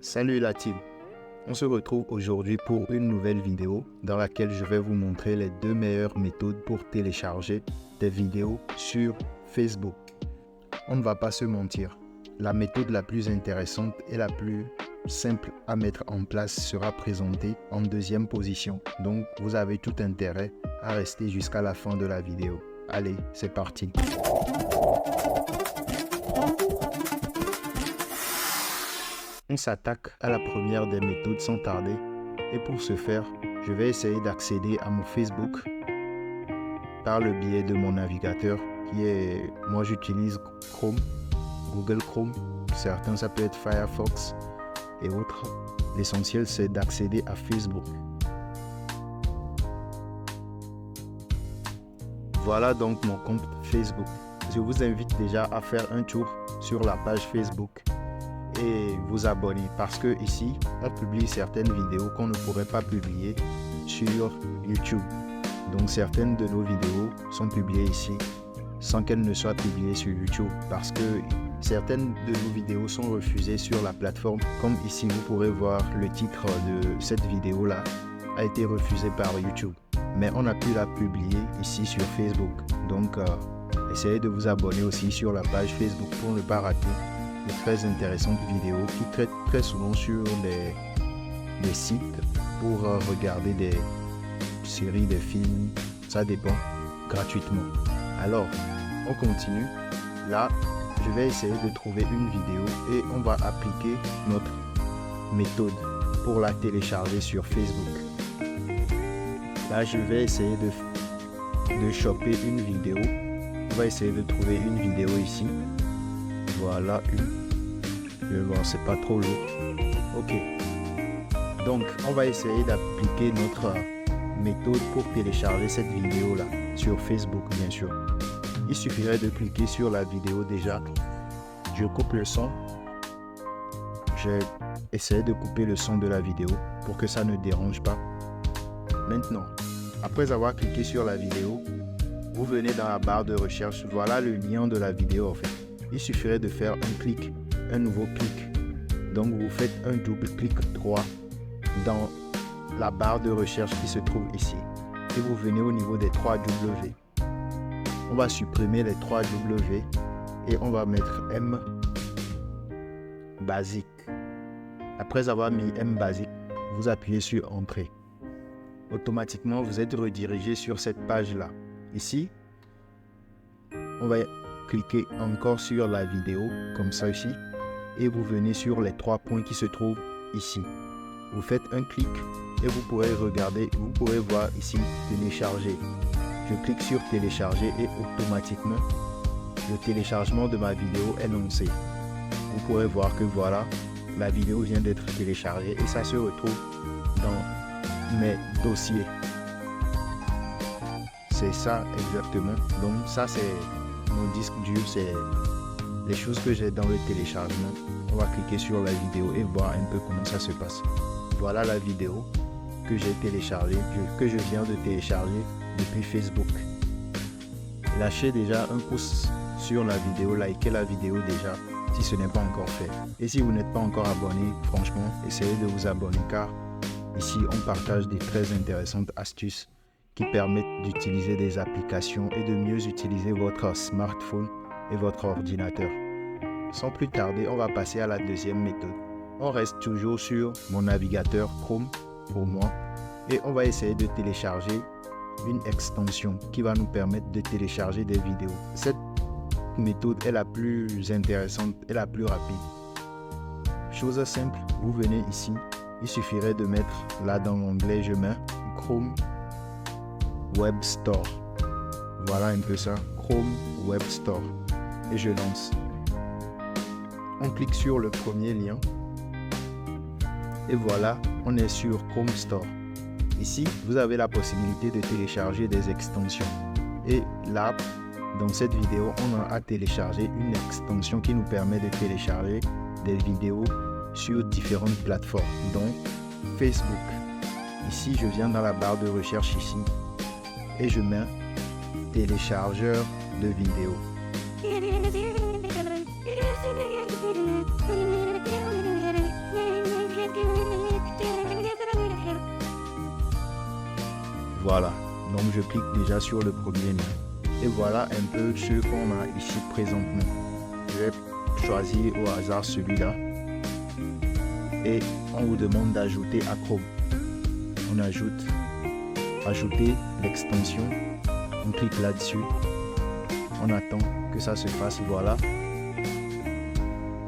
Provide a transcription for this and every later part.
Salut la team, on se retrouve aujourd'hui pour une nouvelle vidéo dans laquelle je vais vous montrer les 2 meilleures méthodes pour télécharger des vidéos sur Facebook. On ne va pas se mentir, la méthode la plus intéressante et la plus simple à mettre en place sera présentée en deuxième position. Donc vous avez tout intérêt à rester jusqu'à la fin de la vidéo. Allez, c'est parti. On s'attaque à la première des méthodes sans tarder et pour ce faire, je vais essayer d'accéder à mon Facebook par le biais de mon navigateur qui est, moi j'utilise Chrome, Google Chrome, certains ça peut être Firefox et autres. L'essentiel c'est d'accéder à Facebook. Voilà donc mon compte Facebook. Je vous invite déjà à faire un tour sur la page Facebook et vous abonner parce que ici on publie certaines vidéos qu'on ne pourrait pas publier sur YouTube. Donc certaines de nos vidéos sont publiées ici sans qu'elles ne soient publiées sur YouTube parce que certaines de nos vidéos sont refusées sur la plateforme. Comme ici vous pourrez voir le titre de cette vidéo là a été refusé par YouTube, mais on a pu la publier ici sur Facebook. Donc essayez de vous abonner aussi sur la page Facebook pour ne pas rater de très intéressantes vidéos qui traitent très souvent sur des sites pour regarder des séries, des films, ça dépend, gratuitement. Alors, on continue. Là, je vais essayer de trouver une vidéo et on va appliquer notre méthode pour la télécharger sur Facebook. Là, je vais essayer de choper une vidéo. On va essayer de trouver une vidéo ici. Voilà une. Bon, c'est pas trop lourd. Ok. Donc, on va essayer d'appliquer notre méthode pour télécharger cette vidéo là sur Facebook, bien sûr. Il suffirait de cliquer sur la vidéo déjà. Je coupe le son. J'ai essayé de couper le son de la vidéo pour que ça ne dérange pas. Maintenant, après avoir cliqué sur la vidéo, vous venez dans la barre de recherche. Voilà le lien de la vidéo en fait. Il suffirait de faire un clic, un nouveau clic. Donc vous faites un double clic droit dans la barre de recherche qui se trouve ici. Et vous venez au niveau des 3 W. On va supprimer les 3 W et on va mettre M basique. Après avoir mis M basique, vous appuyez sur Entrée. Automatiquement, vous êtes redirigé sur cette page-là. Ici, on va cliquez encore sur la vidéo comme ça ici et vous venez sur les 3 points qui se trouvent ici. Vous faites un clic et vous pourrez regarder, vous pourrez voir ici télécharger. Je clique sur télécharger et automatiquement le téléchargement de ma vidéo est lancé. Vous pourrez voir que voilà, la vidéo vient d'être téléchargée et ça se retrouve dans mes dossiers. C'est ça exactement. Donc ça c'est mon disque dur, c'est les choses que j'ai dans le téléchargement. On va cliquer sur la vidéo et voir un peu comment ça se passe. Voilà la vidéo que j'ai téléchargée, que je viens de télécharger depuis Facebook. Lâchez déjà un pouce sur la vidéo, likez la vidéo déjà si ce n'est pas encore fait. Et si vous n'êtes pas encore abonné, franchement, essayez de vous abonner car ici on partage des très intéressantes astuces qui permettent d'utiliser des applications et de mieux utiliser votre smartphone et votre ordinateur. Sans plus tarder, on va passer à la deuxième méthode. On reste toujours sur mon navigateur Chrome pour moi et on va essayer de télécharger une extension qui va nous permettre de télécharger des vidéos. Cette méthode est la plus intéressante et la plus rapide. Chose simple, vous venez ici, il suffirait de mettre là dans l'onglet je mets Chrome Web Store. Voilà un peu ça, Chrome Web Store. Et je lance. On clique sur le premier lien. Et voilà, on est sur Chrome Store. Ici, vous avez la possibilité de télécharger des extensions. Et là, dans cette vidéo, on a téléchargé une extension qui nous permet de télécharger des vidéos sur différentes plateformes, dont Facebook. Ici, je viens dans la barre de recherche ici. Et je mets téléchargeur de vidéos. Voilà, donc je clique déjà sur le premier lien. Et voilà un peu ce qu'on a ici présentement. Je vais choisir au hasard celui-là. Et on vous demande d'ajouter à Chrome. On ajoute, ajouter l'extension. On clique là-dessus. On attend que ça se fasse. Voilà.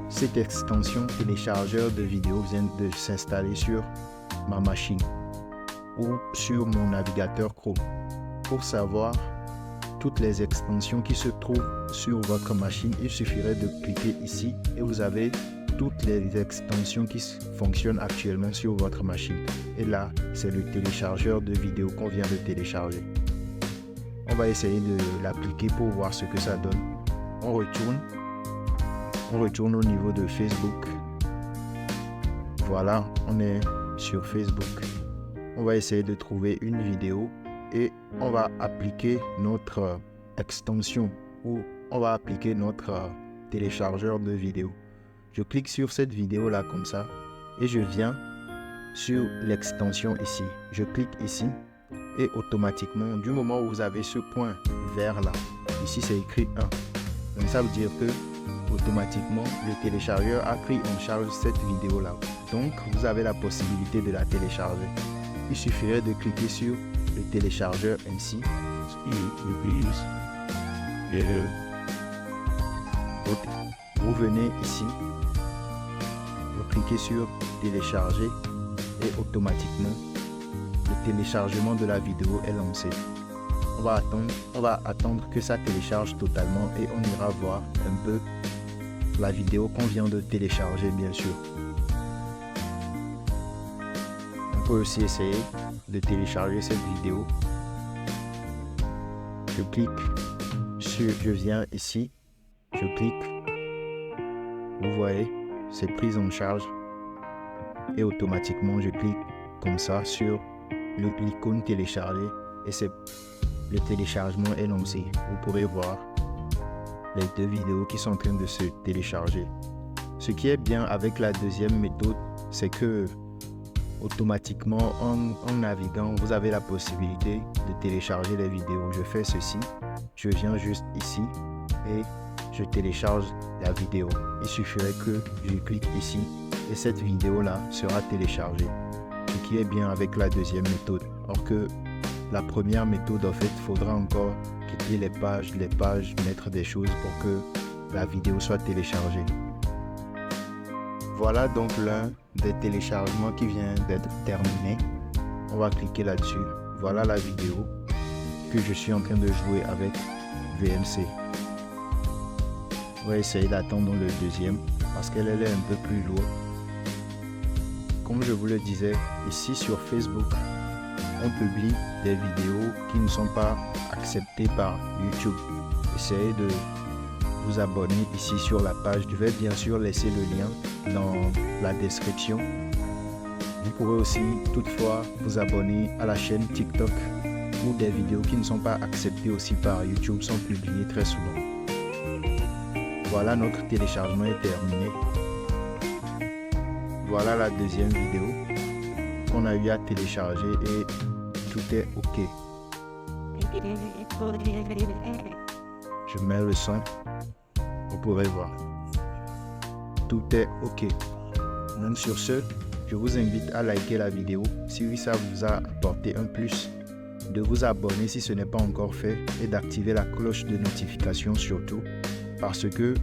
Cette extension téléchargeur de vidéos vient de s'installer sur ma machine ou sur mon navigateur Chrome. Pour savoir toutes les extensions qui se trouvent sur votre machine, il suffirait de cliquer ici et vous avez toutes les extensions qui fonctionnent actuellement sur votre machine. Et là, c'est le téléchargeur de vidéos qu'on vient de télécharger. On va essayer de l'appliquer pour voir ce que ça donne. On retourne au niveau de Facebook. Voilà, on est sur Facebook. On va essayer de trouver une vidéo et on va appliquer notre extension ou on va appliquer notre téléchargeur de vidéos. Je clique sur cette vidéo là comme ça et je viens sur l'extension ici. Je clique ici et automatiquement, du moment où vous avez ce point vert là, ici c'est écrit 1. Donc ça veut dire que automatiquement le téléchargeur a pris en charge cette vidéo là. Donc vous avez la possibilité de la télécharger. Il suffirait de cliquer sur le téléchargeur ainsi. Vous venez ici, vous cliquez sur télécharger et automatiquement le téléchargement de la vidéo est lancé. On va attendre que ça télécharge totalement et on ira voir un peu la vidéo qu'on vient de télécharger, bien sûr. On peut aussi essayer de télécharger cette vidéo. Je viens ici, je clique, vous voyez, c'est pris en charge et automatiquement je clique comme ça sur l'icône télécharger et le téléchargement est lancé. Vous pourrez voir les deux vidéos qui sont en train de se télécharger. Ce qui est bien avec la deuxième méthode, c'est que automatiquement en naviguant, vous avez la possibilité de télécharger les vidéos. Je fais ceci, je viens juste ici et je télécharge la vidéo. Il suffirait que je clique ici et cette vidéo là sera téléchargée. Ce qui est bien avec la deuxième méthode. Or que la première méthode, en fait, il faudra encore quitter les pages, mettre des choses pour que la vidéo soit téléchargée. Voilà donc l'un des téléchargements qui vient d'être terminé. On va cliquer là-dessus. Voilà la vidéo que je suis en train de jouer avec VLC. On va essayer d'attendre le deuxième parce qu'elle est un peu plus lourde. Comme je vous le disais, ici sur Facebook, on publie des vidéos qui ne sont pas acceptées par YouTube. Essayez de vous abonner ici sur la page. Je vais bien sûr laisser le lien dans la description. Vous pourrez aussi toutefois vous abonner à la chaîne TikTok où des vidéos qui ne sont pas acceptées aussi par YouTube sont publiées très souvent. Voilà, notre téléchargement est terminé. Voilà la deuxième vidéo qu'on a eu à télécharger et tout est OK. Je mets le son, vous pourrez voir. Tout est OK. Donc sur ce, je vous invite à liker la vidéo si ça vous a apporté un plus, de vous abonner si ce n'est pas encore fait et d'activer la cloche de notification surtout parce que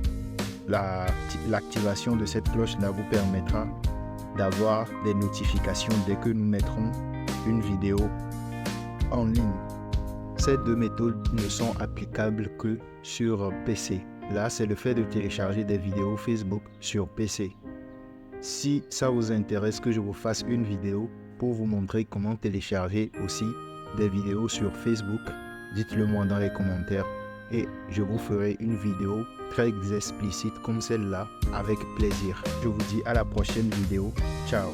l'activation de cette cloche là vous permettra d'avoir des notifications dès que nous mettrons une vidéo en ligne. Ces deux méthodes ne sont applicables que sur PC. Là, c'est le fait de télécharger des vidéos Facebook sur PC. Si ça vous intéresse que je vous fasse une vidéo pour vous montrer comment télécharger aussi des vidéos sur Facebook, dites-le moi dans les commentaires et je vous ferai une vidéo très explicite comme celle-là avec plaisir. Je vous dis à la prochaine vidéo. Ciao.